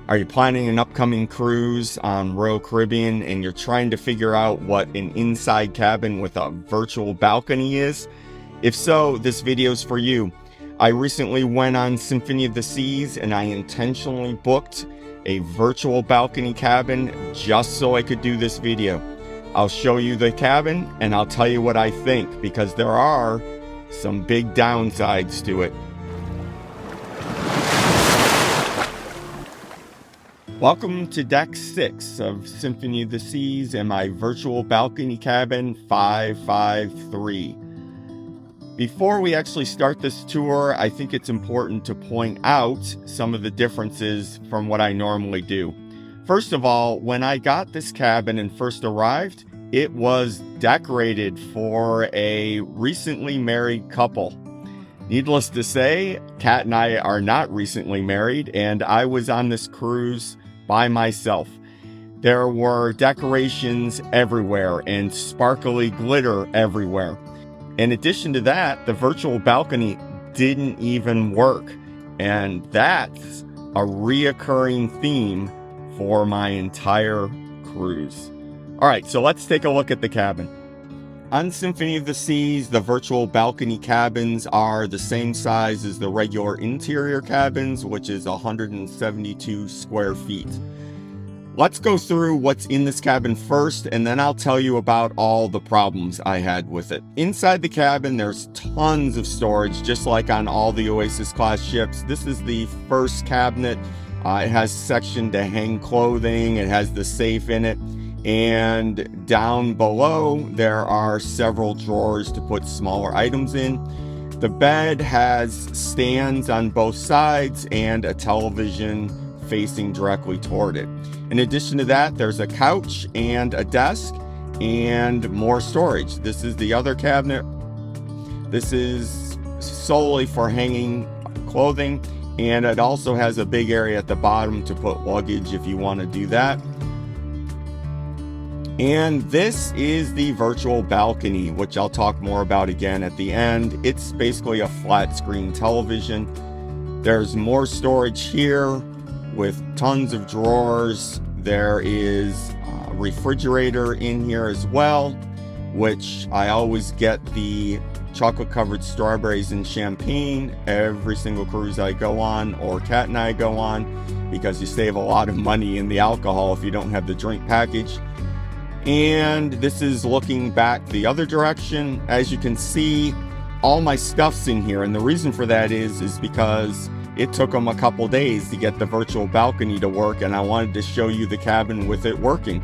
Are you planning an upcoming cruise on Royal Caribbean and you're trying to figure out what an inside cabin with a virtual balcony is? If so, this video is for you. I recently went on Symphony of the Seas and I intentionally booked a virtual balcony cabin just so I could do this video. I'll show you the cabin and I'll tell you what I think, because there are some big downsides to it. Welcome to Deck 6 of Symphony of the Seas and my virtual balcony cabin 553. Before we actually start this tour, I think it's important to point out some of the differences from what I normally do. First of all, when I got this cabin and first arrived, it was decorated for a recently married couple. Needless to say, Kat and I are not recently married, and I was on this cruise by myself. There were decorations everywhere and sparkly glitter everywhere. In addition to that, the virtual balcony didn't even work. And that's a reoccurring theme for my entire cruise. All right, so let's take a look at the cabin. On Symphony of the Seas, the virtual balcony cabins are the same size as the regular interior cabins, which is 172 square feet. Let's go through what's in this cabin first, and then I'll tell you about all the problems I had with it. Inside the cabin, there's tons of storage, just like on all the Oasis class ships. This is the first cabinet. It has a section to hang clothing. It has the safe in it. And down below, there are several drawers to put smaller items in. The bed has stands on both sides and a television facing directly toward it. In addition to that, there's a couch and a desk and more storage. This is the other cabinet. This is solely for hanging clothing, and it also has a big area at the bottom to put luggage if you want to do that. And this is the virtual balcony, which I'll talk more about again at the end. It's basically a flat screen television. There's more storage here with tons of drawers. There is a refrigerator in here as well, which I always get the chocolate covered strawberries and champagne every single cruise I go on, or Kat and I go on, because you save a lot of money in the alcohol if you don't have the drink package. And this is looking back the other direction. As you can see, all my stuff's in here, and the reason for that is because it took them a couple days to get the virtual balcony to work, and I wanted to show you the cabin with it working.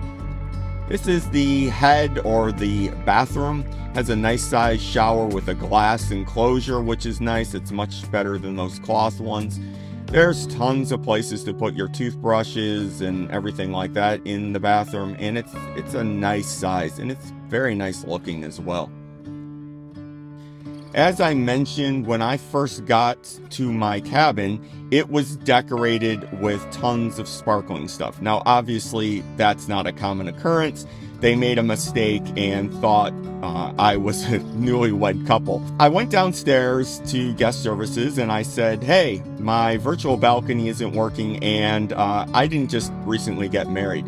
This is the head, or the bathroom. Has a nice size shower with a glass enclosure, which is nice. It's much better than those cloth ones. There's tons of places to put your toothbrushes and everything like that in the bathroom, and it's a nice size, and it's very nice looking as well. As I mentioned, when I first got to my cabin, it was decorated with tons of sparkling stuff. Now, obviously, that's not a common occurrence. They made a mistake and thought I was a newlywed couple. I went downstairs to guest services and I said, hey, my virtual balcony isn't working, and I didn't just recently get married.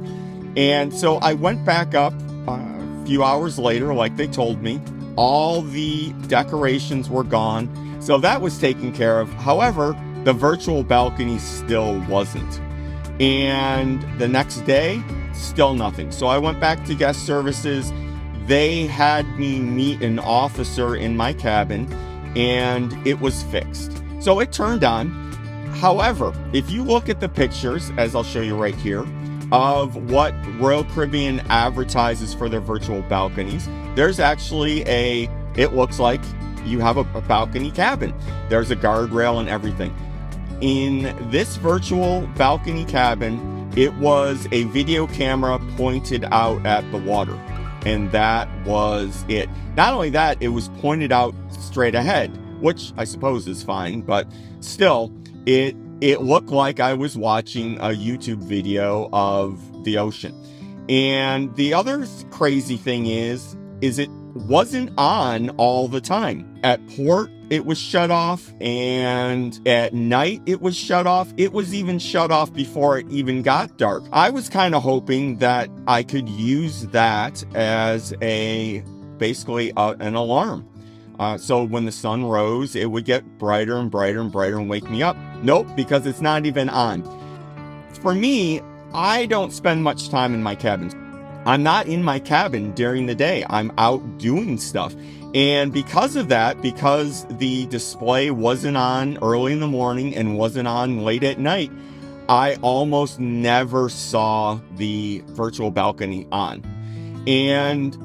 And so I went back up a few hours later, like they told me. All the decorations were gone, so that was taken care of. However, the virtual balcony still wasn't. And the next day, still nothing. So I went back to guest services. They had me meet an officer in my cabin, and it was fixed. So it turned on. However, if you look at the pictures, as I'll show you right here, of what Royal Caribbean advertises for their virtual balconies, there's actually it looks like you have a balcony cabin. There's a guardrail and everything. In this virtual balcony cabin, it was a video camera pointed out at the water, and that was it. Not only that, it was pointed out straight ahead, which I suppose is fine, but still, it looked like I was watching a YouTube video of the ocean. And the other crazy thing is it wasn't on all the time. At port, it was shut off, and at night it was shut off. It was even shut off before it even got dark. I was kind of hoping that I could use that as basically an alarm. So when the sun rose, it would get brighter and brighter and brighter and wake me up. Nope, because it's not even on. For me, I don't spend much time in my cabins. I'm not in my cabin during the day. I'm out doing stuff. And because of that, because the display wasn't on early in the morning and wasn't on late at night, I almost never saw the virtual balcony on. And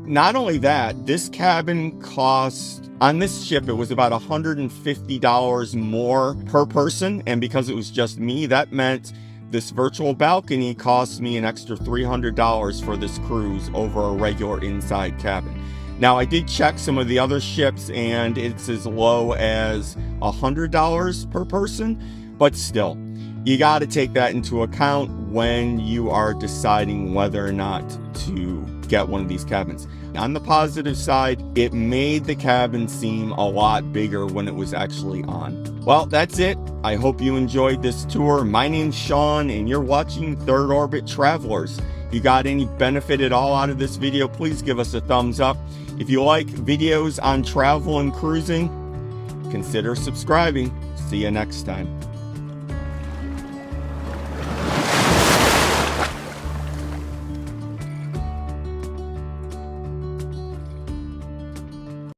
not only that, this cabin cost, on this ship, it was about $150 more per person. And because it was just me, that meant this virtual balcony cost me an extra $300 for this cruise over a regular inside cabin. Now, I did check some of the other ships, and it's as low as $100 per person, but still, you got to take that into account when you are deciding whether or not to get one of these cabins. On the positive side, it made the cabin seem a lot bigger when it was actually on. Well, that's it. I hope you enjoyed this tour. My name's Sean, and you're watching Third Orbit Travelers. If you got any benefit at all out of this video, please give us a thumbs up. If you like videos on travel and cruising, consider subscribing. See you next time.